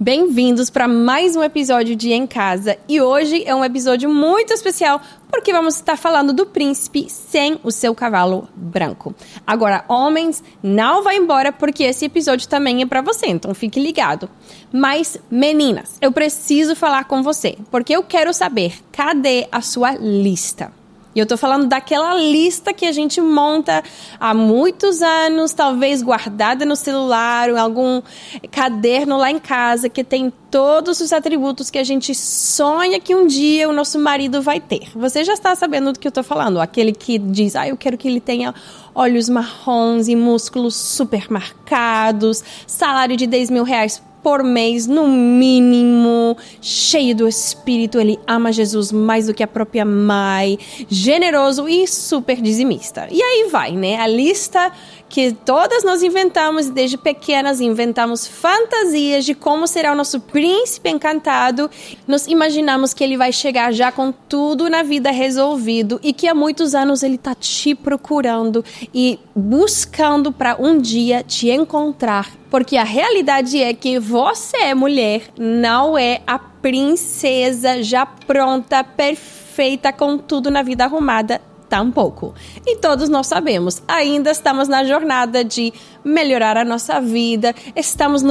Bem-vindos para mais um episódio de Em Casa. E hoje é um episódio muito especial porque vamos estar falando do príncipe sem o seu cavalo branco. Agora, homens, não vá embora porque esse episódio também é para você, então fique ligado. Mas, meninas, eu preciso falar com você porque eu quero saber, cadê a sua lista? E eu tô falando daquela lista que a gente monta há muitos anos, talvez guardada no celular, ou em algum caderno lá em casa, que tem todos os atributos que a gente sonha que um dia o nosso marido vai ter. Você já está sabendo do que eu tô falando? Aquele que diz, eu quero que ele tenha olhos marrons e músculos super marcados, salário de 10 mil reais por mês, no mínimo, cheio do Espírito, ele ama Jesus mais do que a própria mãe, generoso e super dizimista. E aí vai, né? A lista que todas nós inventamos, desde pequenas, inventamos fantasias de como será o nosso príncipe encantado. Nós imaginamos que ele vai chegar já com tudo na vida resolvido e que há muitos anos ele está te procurando e buscando para um dia te encontrar. Porque a realidade é que você, mulher, não é a princesa já pronta, perfeita, com tudo na vida arrumada. Tampouco. E todos nós sabemos, ainda estamos na jornada de melhorar a nossa vida, estamos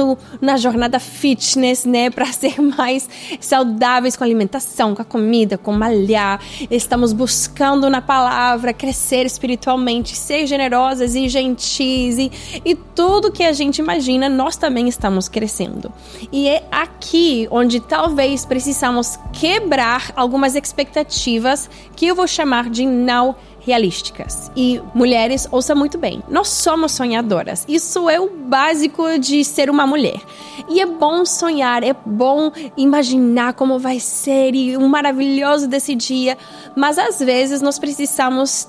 na jornada fitness, né, para ser mais saudáveis com a alimentação, com a comida, com malhar, estamos buscando na palavra, crescer espiritualmente, ser generosas e gentis e tudo que a gente imagina, nós também estamos crescendo. E é aqui onde talvez precisamos quebrar algumas expectativas que eu vou chamar de não realísticas. E mulheres, ouça muito bem, nós somos sonhadoras. Isso é o básico de ser uma mulher. E é bom sonhar, é bom imaginar como vai ser e o maravilhoso desse dia, mas às vezes nós precisamos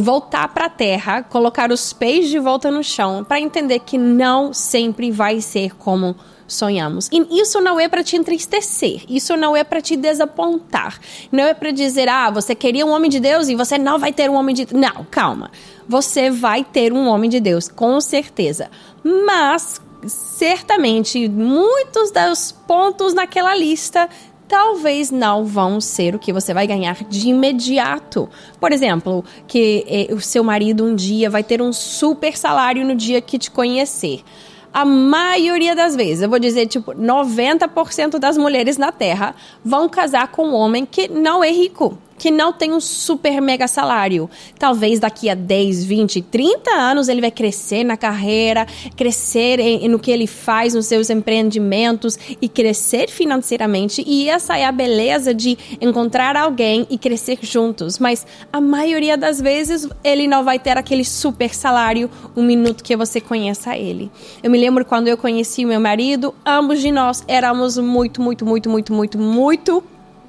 voltar para a terra, colocar os pés de volta no chão para entender que não sempre vai ser como sonhamos. E isso não é para te entristecer, isso não é para te desapontar, não é para dizer, você queria um homem de Deus e você não vai ter um homem de Deus. Não, calma, você vai ter um homem de Deus, com certeza, mas certamente muitos dos pontos naquela lista talvez não vão ser o que você vai ganhar de imediato. Por exemplo, que o seu marido um dia vai ter um super salário no dia que te conhecer. A maioria das vezes, eu vou dizer 90% das mulheres na Terra vão casar com um homem que não é rico, que não tem um super mega salário. Talvez daqui a 10, 20, 30 anos ele vai crescer na carreira, crescer no que ele faz, nos seus empreendimentos e crescer financeiramente. E essa é a beleza de encontrar alguém e crescer juntos. Mas a maioria das vezes ele não vai ter aquele super salário um minuto que você conheça ele. Eu me lembro quando eu conheci o meu marido, ambos de nós éramos muito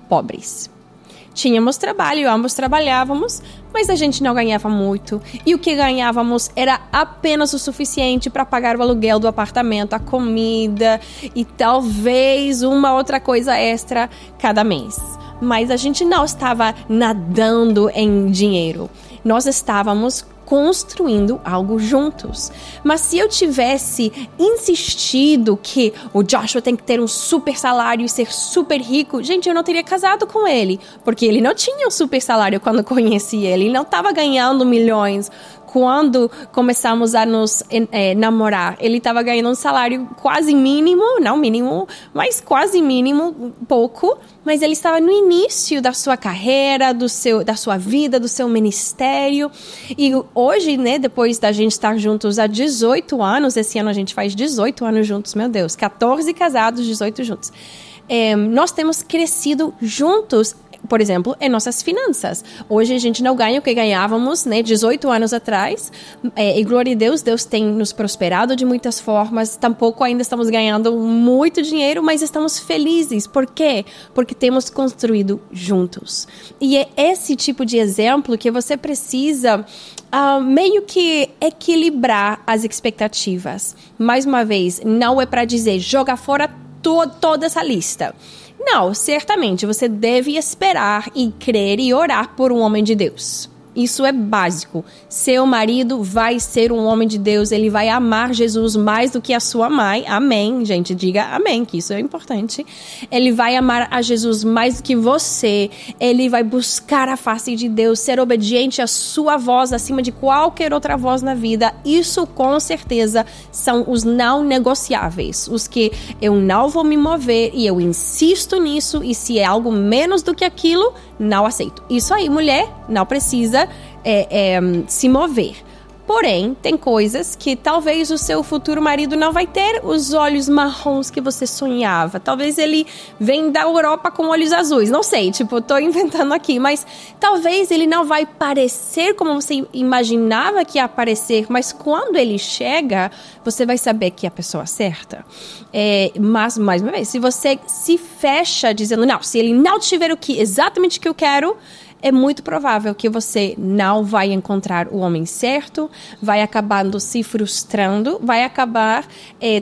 pobres. Tínhamos trabalho, ambos trabalhávamos, mas a gente não ganhava muito. E o que ganhávamos era apenas o suficiente para pagar o aluguel do apartamento, a comida e talvez uma outra coisa extra cada mês. Mas a gente não estava nadando em dinheiro. Nós estávamos construindo algo juntos. Mas se eu tivesse insistido que o Joshua tem que ter um super salário e ser super rico, gente, eu não teria casado com ele, porque ele não tinha um super salário quando conheci ele, ele não estava ganhando milhões. Quando começamos a nos namorar, ele estava ganhando um salário quase mínimo, não mínimo, mas quase mínimo, pouco, mas ele estava no início da sua carreira, da sua vida, do seu ministério. E hoje, né, depois da gente estar juntos há 18 anos, esse ano a gente faz 18 anos juntos, meu Deus, 14 casados, 18 juntos. Nós temos crescido juntos, por exemplo, em nossas finanças. Hoje a gente não ganha o que ganhávamos, né, 18 anos atrás. E glória a Deus, Deus tem nos prosperado de muitas formas. Tampouco ainda estamos ganhando muito dinheiro, mas estamos felizes. Por quê? Porque temos construído juntos. E é esse tipo de exemplo que você precisa meio que equilibrar as expectativas. Mais uma vez, não é para dizer, joga fora toda essa lista. Não, certamente você deve esperar e crer e orar por um homem de Deus. Isso é básico. Seu marido vai ser um homem de Deus, ele vai amar Jesus mais do que a sua mãe. Amém, gente, diga amém, que isso é importante. Ele vai amar a Jesus mais do que você. Ele vai buscar a face de Deus, ser obediente à sua voz acima de qualquer outra voz na vida. Isso, com certeza, são os não negociáveis. Os que eu não vou me mover e eu insisto nisso, e se é algo menos do que aquilo, não aceito. Isso aí, mulher, não precisa se mover. Porém, tem coisas que talvez o seu futuro marido não vai ter os olhos marrons que você sonhava. Talvez ele venha da Europa com olhos azuis. Não sei, tô inventando aqui. Mas talvez ele não vai parecer como você imaginava que ia parecer. Mas quando ele chega, você vai saber que é a pessoa certa. Mas, mais uma vez, se você se fecha dizendo, não, se ele não tiver exatamente o que eu quero, é muito provável que você não vai encontrar o homem certo, vai acabando se frustrando, vai acabar,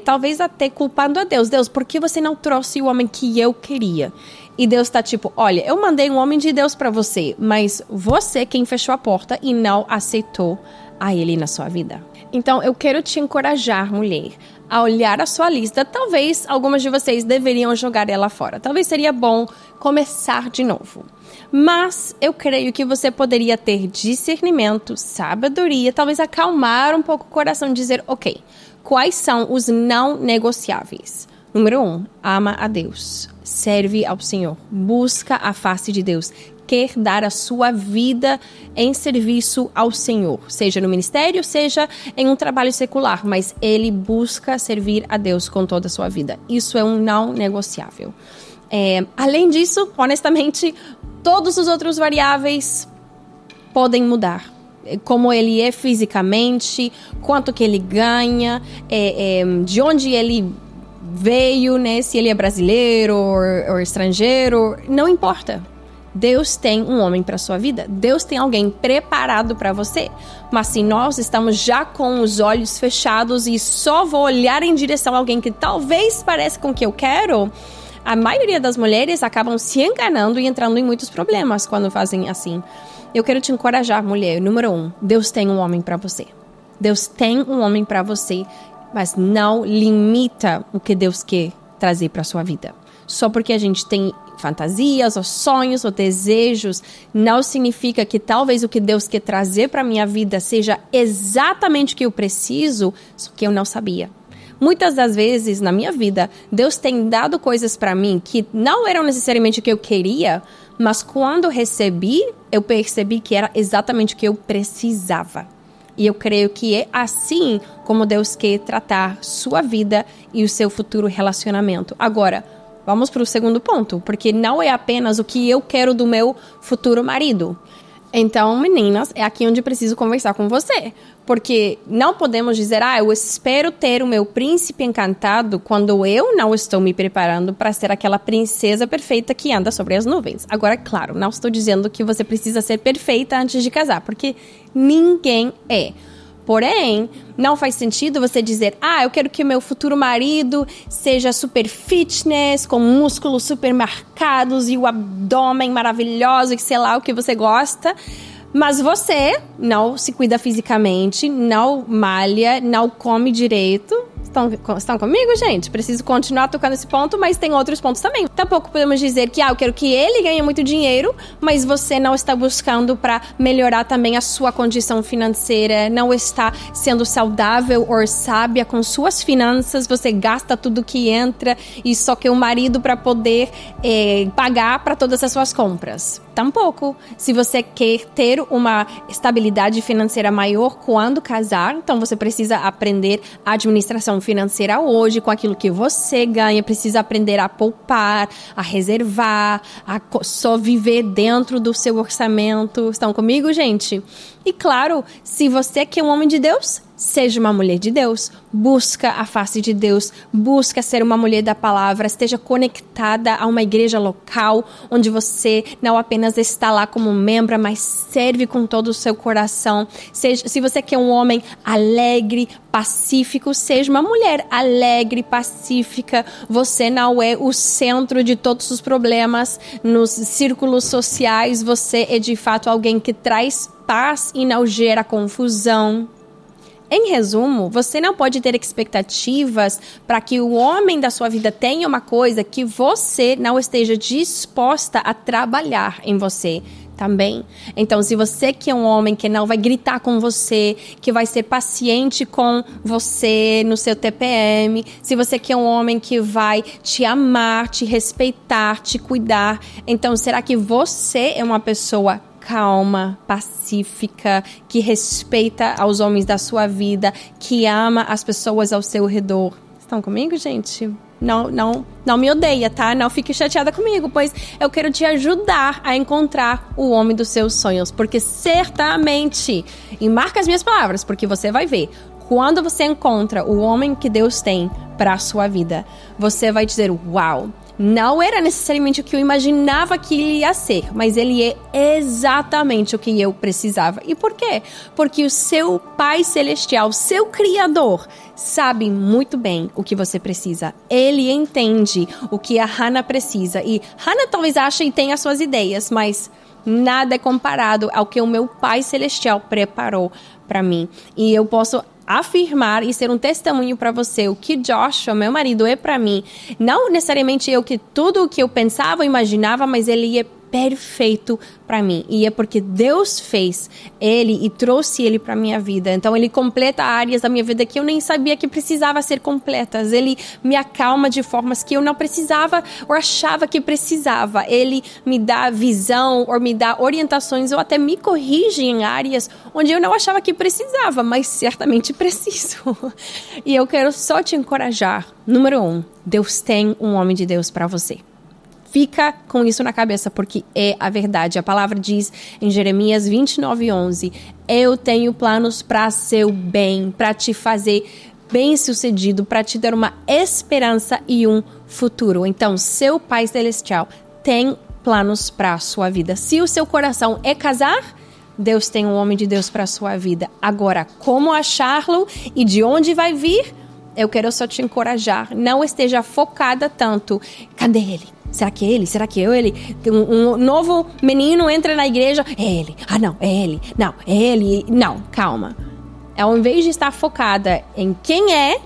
talvez até culpando a Deus. Deus, por que você não trouxe o homem que eu queria? E Deus tá olha, eu mandei um homem de Deus para você, mas você quem fechou a porta e não aceitou a ele na sua vida. Então, eu quero te encorajar, mulher, a olhar a sua lista. Talvez algumas de vocês deveriam jogar ela fora. Talvez seria bom começar de novo. Mas eu creio que você poderia ter discernimento, sabedoria, talvez acalmar um pouco o coração e dizer, ok, quais são os não negociáveis? Número 1, ama a Deus, serve ao Senhor, busca a face de Deus, quer dar a sua vida em serviço ao Senhor, seja no ministério, seja em um trabalho secular, mas ele busca servir a Deus com toda a sua vida. Isso é um não negociável. Além disso, honestamente, todos os outros variáveis podem mudar. Como ele é fisicamente, quanto que ele ganha, de onde ele veio, né? Se ele é brasileiro ou estrangeiro, não importa. Deus tem um homem para sua vida. Deus tem alguém preparado para você. Mas se nós estamos já com os olhos fechados e só vou olhar em direção a alguém que talvez pareça com o que eu quero, a maioria das mulheres acabam se enganando e entrando em muitos problemas quando fazem assim. Eu quero te encorajar, mulher. Número 1, Deus tem um homem para você. Deus tem um homem para você, mas não limita o que Deus quer trazer para sua vida. Só porque a gente tem fantasias, ou sonhos, ou desejos, não significa que talvez o que Deus quer trazer para minha vida seja exatamente o que eu preciso, só que eu não sabia. Muitas das vezes na minha vida, Deus tem dado coisas para mim que não eram necessariamente o que eu queria, mas quando recebi, eu percebi que era exatamente o que eu precisava. E eu creio que é assim como Deus quer tratar sua vida e o seu futuro relacionamento. Agora, vamos para o segundo ponto, porque não é apenas o que eu quero do meu futuro marido. Então, meninas, é aqui onde eu preciso conversar com você. Porque não podemos dizer, eu espero ter o meu príncipe encantado quando eu não estou me preparando para ser aquela princesa perfeita que anda sobre as nuvens. Agora, claro, não estou dizendo que você precisa ser perfeita antes de casar, porque ninguém é. Porém, não faz sentido você dizer, eu quero que o meu futuro marido seja super fitness, com músculos super marcados e o abdômen maravilhoso, e sei lá o que você gosta. Mas você não se cuida fisicamente, não malha, não come direito. Estão comigo, gente? Preciso continuar tocando esse ponto, mas tem outros pontos também. Tampouco podemos dizer que eu quero que ele ganhe muito dinheiro, mas você não está buscando para melhorar também a sua condição financeira, não está sendo saudável ou sábia com suas finanças, você gasta tudo que entra e só quer um marido para poder pagar para todas as suas compras. Tampouco. Se você quer ter uma estabilidade financeira maior quando casar, então você precisa aprender a administração financeira hoje, com aquilo que você ganha, precisa aprender a poupar, a reservar, a só viver dentro do seu orçamento. Estão comigo, gente? E claro, se você quer um homem de Deus, seja uma mulher de Deus, busca a face de Deus, busca ser uma mulher da palavra, esteja conectada a uma igreja local, onde você não apenas está lá como membro, mas serve com todo o seu coração. Se você quer um homem alegre, pacífico, seja uma mulher alegre, pacífica. Você não é o centro de todos os problemas nos círculos sociais, você é de fato alguém que traz paz e não gera confusão. Em resumo, você não pode ter expectativas para que o homem da sua vida tenha uma coisa que você não esteja disposta a trabalhar em você também. Então, se você quer um homem que não vai gritar com você, que vai ser paciente com você no seu TPM, se você quer um homem que vai te amar, te respeitar, te cuidar, então será que você é uma pessoa calma, pacífica, que respeita aos homens da sua vida, que ama as pessoas ao seu redor? Estão comigo, gente? Não me odeia, tá? Não fique chateada comigo, pois eu quero te ajudar a encontrar o homem dos seus sonhos, porque certamente, e marca as minhas palavras, porque você vai ver, quando você encontra o homem que Deus tem para a sua vida, você vai dizer, uau, não era necessariamente o que eu imaginava que ele ia ser, mas ele é exatamente o que eu precisava. E por quê? Porque o seu Pai Celestial, seu Criador, sabe muito bem o que você precisa. Ele entende o que a Hannah precisa. E Hannah talvez ache e tenha suas ideias, mas nada é comparado ao que o meu Pai Celestial preparou para mim. E eu posso afirmar e ser um testemunho para você o que Joshua, meu marido, é para mim. Não necessariamente tudo o que eu pensava, imaginava, mas ele é perfeito para mim. E é porque Deus fez ele e trouxe ele para minha vida. Então ele completa áreas da minha vida que eu nem sabia que precisava ser completas. Ele me acalma de formas que eu não precisava ou achava que precisava. Ele me dá visão ou me dá orientações ou até me corrige em áreas onde eu não achava que precisava, mas certamente preciso. E eu quero só te encorajar. Número 1, Deus tem um homem de Deus para você. Fica com isso na cabeça, porque é a verdade. A palavra diz em Jeremias 29:11, eu tenho planos para seu bem, para te fazer bem-sucedido, para te dar uma esperança e um futuro. Então, seu Pai Celestial tem planos para a sua vida. Se o seu coração é casar, Deus tem um homem de Deus para a sua vida. Agora, como achá-lo e de onde vai vir? Eu quero só te encorajar. Não esteja focada tanto. Cadê ele? Será que é ele? Será que é ele? Um novo menino entra na igreja. É ele. Ah, não. É ele. Não. É ele. Não. Calma. Ao invés de estar focada em quem é,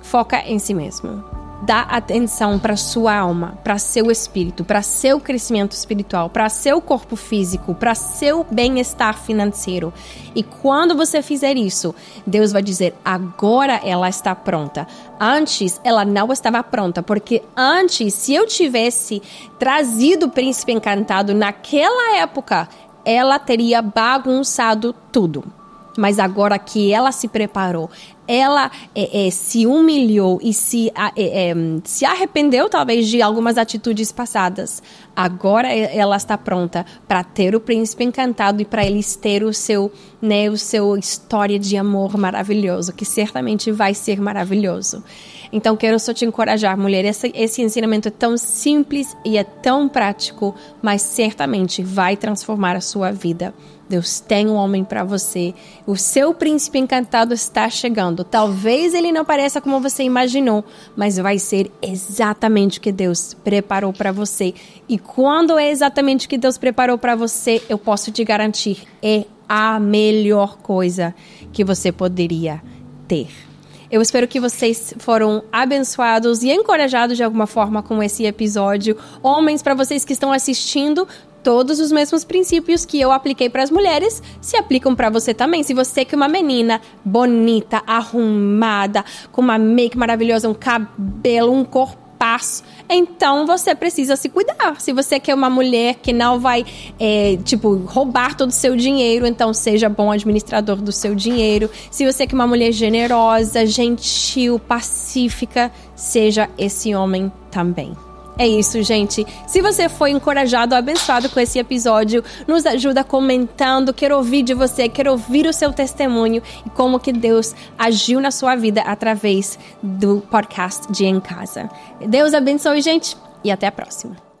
foca em si mesmo. Dá atenção para sua alma, para seu espírito, para seu crescimento espiritual, para seu corpo físico, para seu bem-estar financeiro. E quando você fizer isso, Deus vai dizer, agora ela está pronta. Antes, ela não estava pronta, porque antes, se eu tivesse trazido o príncipe encantado naquela época, ela teria bagunçado tudo. Mas agora que ela se preparou, ela se humilhou e se arrependeu talvez de algumas atitudes passadas. Agora ela está pronta para ter o príncipe encantado e para eles ter o seu história de amor maravilhoso, que certamente vai ser maravilhoso. Então quero só te encorajar, mulher, esse ensinamento é tão simples e é tão prático, mas certamente vai transformar a sua vida. Deus tem um homem para você. O seu príncipe encantado está chegando. Talvez ele não pareça como você imaginou, mas vai ser exatamente o que Deus preparou para você. E quando é exatamente o que Deus preparou para você, eu posso te garantir, é a melhor coisa que você poderia ter. Eu espero que vocês foram abençoados e encorajados de alguma forma com esse episódio. Homens, para vocês que estão assistindo, todos os mesmos princípios que eu apliquei para as mulheres se aplicam para você também. Se você que é uma menina bonita, arrumada, com uma make maravilhosa, um cabelo, um corpaço, então você precisa se cuidar. Se você quer uma mulher que não vai, roubar todo o seu dinheiro, então seja bom administrador do seu dinheiro. Se você quer uma mulher generosa, gentil, pacífica, seja esse homem também. É isso, gente. Se você foi encorajado, abençoado com esse episódio, nos ajuda comentando. Quero ouvir de você, quero ouvir o seu testemunho e como que Deus agiu na sua vida através do podcast de Em Casa. Deus abençoe, gente, e até a próxima.